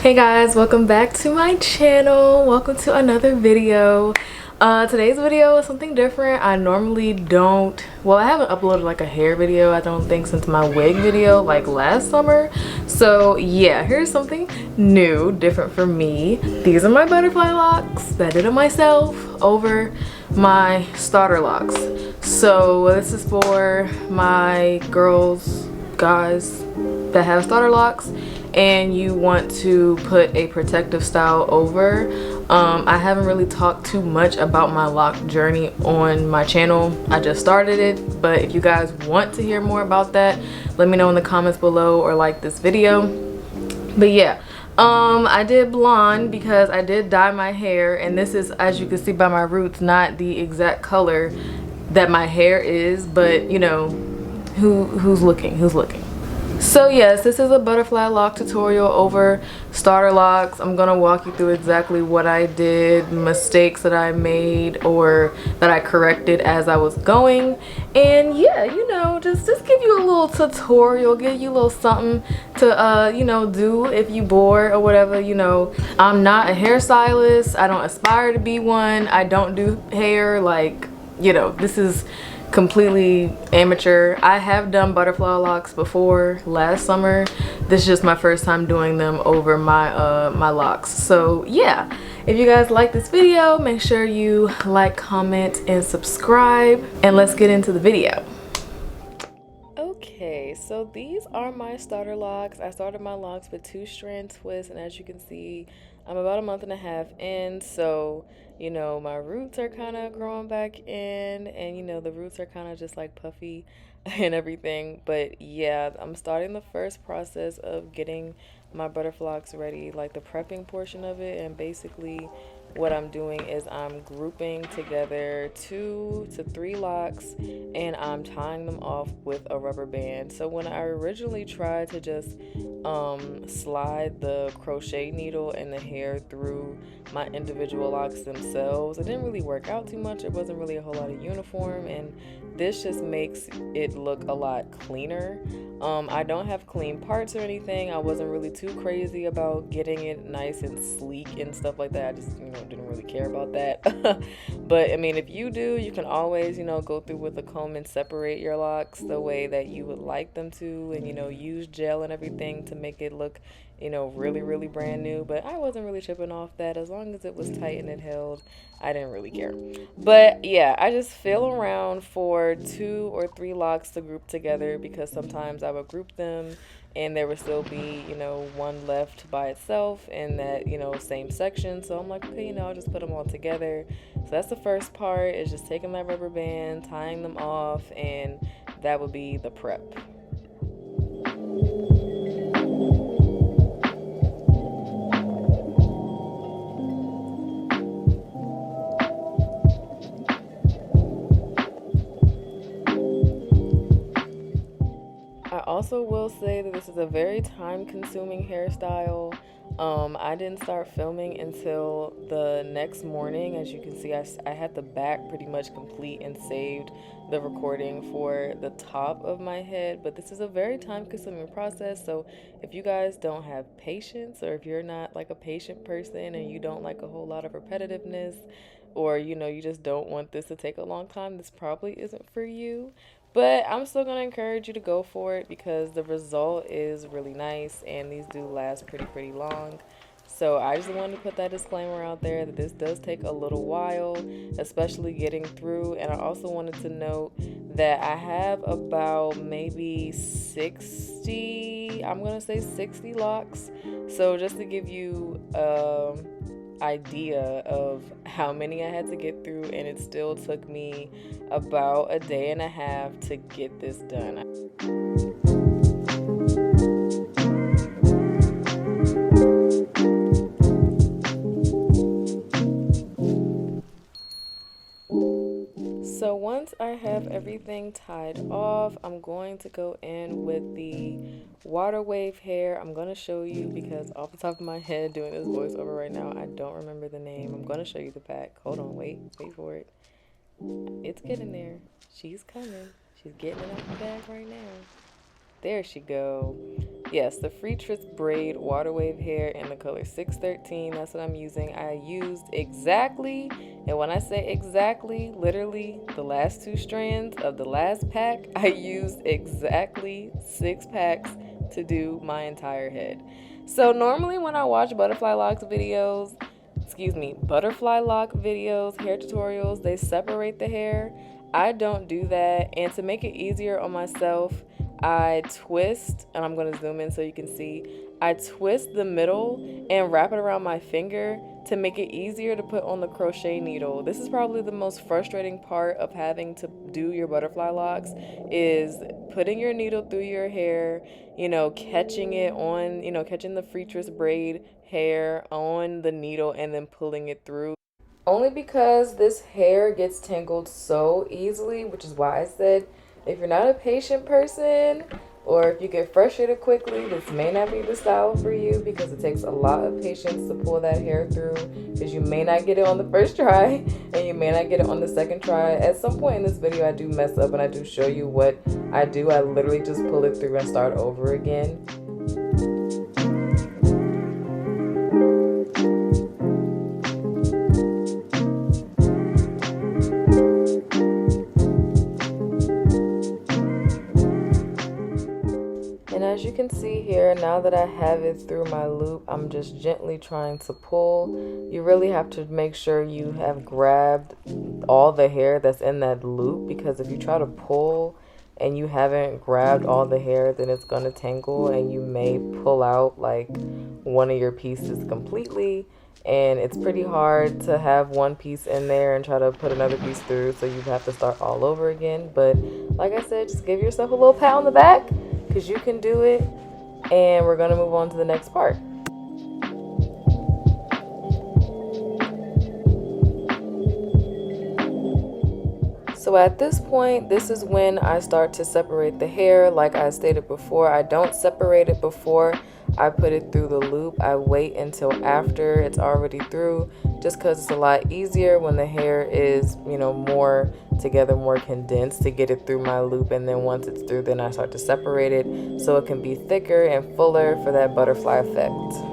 Hey guys, welcome back to my channel. Welcome to another video. Today's video is something different. I normally don't, well, I haven't uploaded like a hair video, I don't think, since my wig video like last summer. So yeah, here's something new, different for me. These are my butterfly locks that I did it myself over my starter locks. So this is for my girls, guys that have starter locks and you want to put a protective style over. I haven't really talked too much about my lock journey on my channel. I just started it, but if you guys want to hear more about that, let me know in the comments below or like this video. But yeah, I did blonde because I did dye my hair, and this is, as you can see by my roots, not the exact color that my hair is, but you know, who's looking. So yes, this is a butterfly lock tutorial over starter locks. I'm gonna walk you through exactly what I did, mistakes that I made or that I corrected as I was going, and yeah, you know, just give you a little tutorial, give you a little something to you know, do if you bored or whatever. You know, I'm not a hairstylist, I don't aspire to be one, I don't do hair, like, you know, this is completely amateur. I have done butterfly locks before last summer. This is just my first time doing them over my my locks. So yeah, if you guys like this video, make sure you like, comment, and subscribe, and let's get into the video. Okay, so these are my starter locks. I started my locks with 2-strand twists, and as you can see, I'm about a month and a half in, so you know, my roots are kind of growing back in, and you know, the roots are kind of just like puffy and everything. But yeah, I'm starting the first process of getting my butterfly locks ready, like the prepping portion of it. And basically what I'm doing is I'm grouping together 2 to 3 locks and I'm tying them off with a rubber band. So when I originally tried to just slide the crochet needle and the hair through my individual locks themselves, it didn't really work out too much. It wasn't really a whole lot of uniform, and this just makes it look a lot cleaner. I don't have clean parts or anything. I wasn't really too crazy about getting it nice and sleek and stuff like that. I just, you know, didn't really care about that. But I mean, if you do, you can always, you know, go through with a comb and separate your locks the way that you would like them to, and you know, use gel and everything to make it look, you know, really brand new. But I wasn't really tripping off that. As long as it was tight and it held, I didn't really care. But yeah, I just feel around for 2 or 3 locks to group together, because sometimes I would group them and there would still be, you know, one left by itself in that, you know, same section. So I'm like, okay, you know, I'll just put them all together. So that's the first part, is just taking my rubber band, tying them off, and that would be the prep. I also will say that this is a very time-consuming hairstyle. I didn't start filming until the next morning. As you can see, I had the back pretty much complete and saved the recording for the top of my head. But this is a very time-consuming process, so if you guys don't have patience, or if you're not like a patient person and you don't like a whole lot of repetitiveness, or you know, you just don't want this to take a long time, this probably isn't for you. But I'm still going to encourage you to go for it, because the result is really nice and these do last pretty long. So I just wanted to put that disclaimer out there that this does take a little while, especially getting through. And I also wanted to note that I have about maybe 60, I'm going to say 60 locks. So just to give you idea of how many I had to get through, and it still took me about a day and a half to get this done. So once I have everything tied off, I'm going to go in with the water wave hair. I'm going to show you, because off the top of my head doing this voiceover right now, I don't remember the name. I'm going to show you the pack. Hold on, wait for it. It's getting there. She's coming. She's getting it out the bag right now. There she go. Yes, the free twist braid water wave hair in the color 613. That's what I'm using. I used exactly, and when I say exactly, literally the last 2 strands of the last pack. I used exactly 6 packs to do my entire head. So normally when I watch butterfly lock videos, hair tutorials, they separate the hair. I don't do that, and to make it easier on myself, I twist, and I'm going to zoom in so you can see. I twist the middle and wrap it around my finger to make it easier to put on the crochet needle. This is probably the most frustrating part of having to do your butterfly locks, is putting your needle through your hair, catching it on, catching the free twist braid hair on the needle and then pulling it through. Only because this hair gets tangled so easily, which is why I said if you're not a patient person or if you get frustrated quickly, this may not be the style for you, because it takes a lot of patience to pull that hair through, because you may not get it on the first try and you may not get it on the second try. At some point in this video I do mess up and I do show you what I do. I literally just pull it through and start over again. And as you can see here, now that I have it through my loop, I'm just gently trying to pull. You really have to make sure you have grabbed all the hair that's in that loop, because if you try to pull and you haven't grabbed all the hair, then it's going to tangle and you may pull out like one of your pieces completely. And it's pretty hard to have one piece in there and try to put another piece through, so you have to start all over again. But like I said, just give yourself a little pat on the back, because you can do it. And we're going to move on to the next part. So at this point, this is when I start to separate the hair. Like I stated before, I don't separate it before I put it through the loop. I wait until after it's already through, just because it's a lot easier when the hair is, more together, more condensed, to get it through my loop. And then once it's through, then I start to separate it so it can be thicker and fuller for that butterfly effect.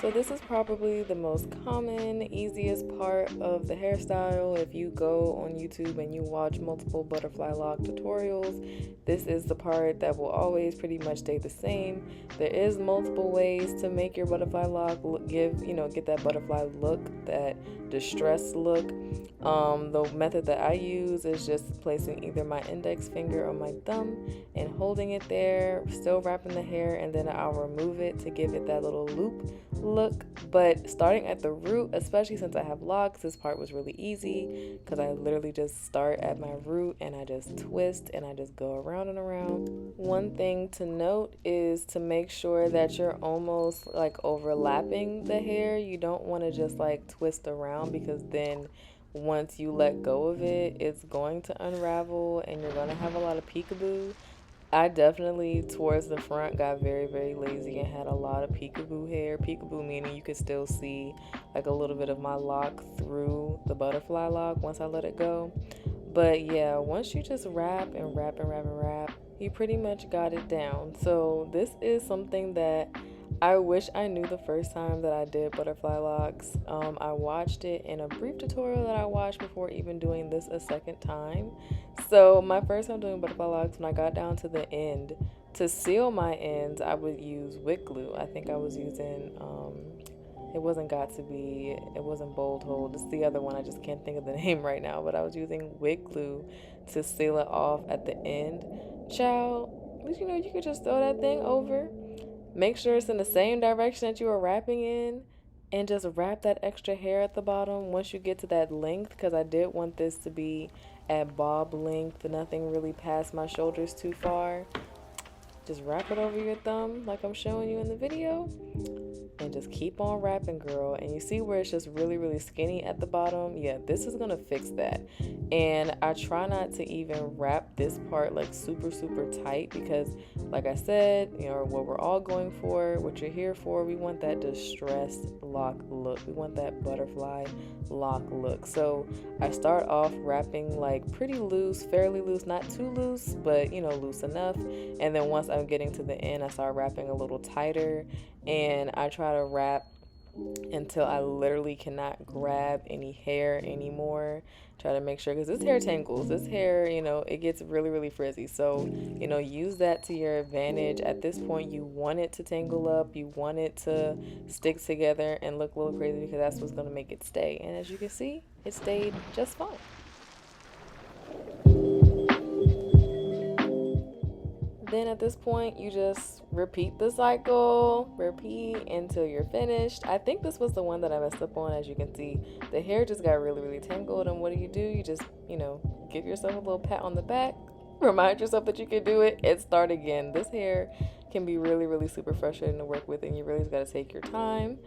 So this is probably the most common, easiest part of the hairstyle. If you go on YouTube and you watch multiple butterfly lock tutorials, this is the part that will always pretty much stay the same. There is multiple ways to make your butterfly lock get that butterfly look, that distressed look. The method that I use is just placing either my index finger or my thumb and holding it there, still wrapping the hair, and then I'll remove it to give it that little loop look. But starting at the root, especially since I have locks, this part was really easy, because I literally just start at my root and I just twist and I just go around and around. One thing to note is to make sure that you're almost like overlapping the hair. You don't want to just like twist around, because then once you let go of it, it's going to unravel and you're going to have a lot of peekaboo. I definitely, towards the front, got very, very lazy and had a lot of peekaboo hair. Peekaboo meaning you could still see like a little bit of my lock through the butterfly lock once I let it go. But yeah, once you just wrap and wrap and wrap and wrap, you pretty much got it down. So this is something that I wish I knew the first time that I did butterfly locks. I watched it in a brief tutorial that I watched before even doing this a second time. So my first time doing butterfly locks, when I got down to the end, to seal my ends, I would use wick glue. I think I was using, it wasn't Bold Hold. It's the other one. I just can't think of the name right now. But I was using wick glue to seal it off at the end. Child, but you could just throw that thing over. Make sure it's in the same direction that you were wrapping in, and just wrap that extra hair at the bottom once you get to that length, because I did want this to be at bob length, nothing really past my shoulders too far. Just wrap it over your thumb like I'm showing you in the video, and just keep on wrapping, girl. And you see where it's just really, really skinny at the bottom? Yeah, this is gonna fix that. And I try not to even wrap this part like super, super tight because, like I said, you know, what we're all going for, what you're here for, we want that distressed lock look. We want that butterfly lock look. So I start off wrapping like pretty loose, fairly loose, not too loose, but you know, loose enough. And then once I'm getting to the end, I start wrapping a little tighter, and I try to wrap until I literally cannot grab any hair anymore. Try to make sure, because this hair tangles. This hair, you know, it gets really, really frizzy. So, you know, use that to your advantage. At this point, you want it to tangle up. You want it to stick together and look a little crazy because that's what's going to make it stay. And as you can see, it stayed just fine. Then at this point, you just repeat the cycle, repeat until you're finished. I think this was the one that I messed up on. As you can see, the hair just got really, really tangled. And what do? You just, you know, give yourself a little pat on the back, remind yourself that you can do it, and start again. This hair can be really, really super frustrating to work with, and you really just got to take your time.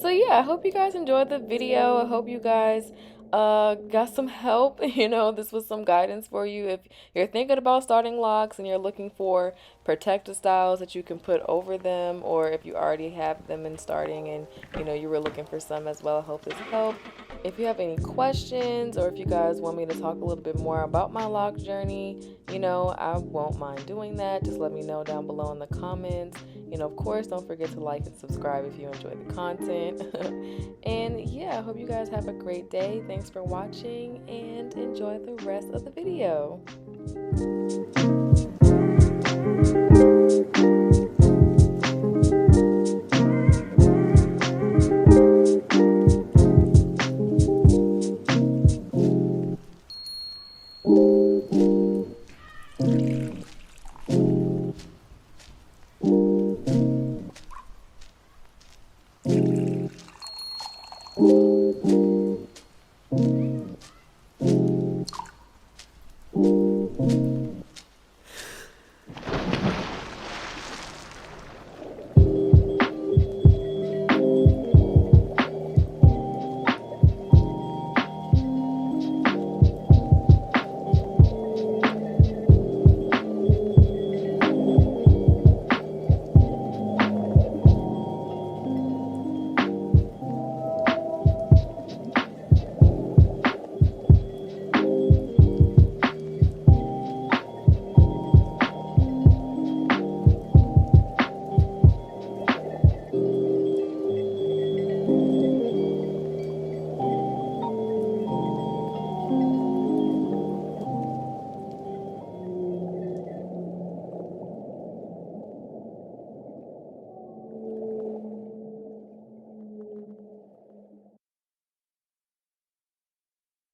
So yeah, I hope you guys enjoyed the video. I hope you guys got some help. You know, this was some guidance for you if you're thinking about starting locks and you're looking for protective styles that you can put over them, or if you already have them and starting and you know you were looking for some as well. I hope this helped. If you have any questions, or if you guys want me to talk a little bit more about my lock journey, you know, I won't mind doing that. Just let me know down below in the comments. You know, of course, don't forget to like and subscribe if you enjoy the content. And yeah, I hope you guys have a great day. Thanks for watching and enjoy the rest of the video.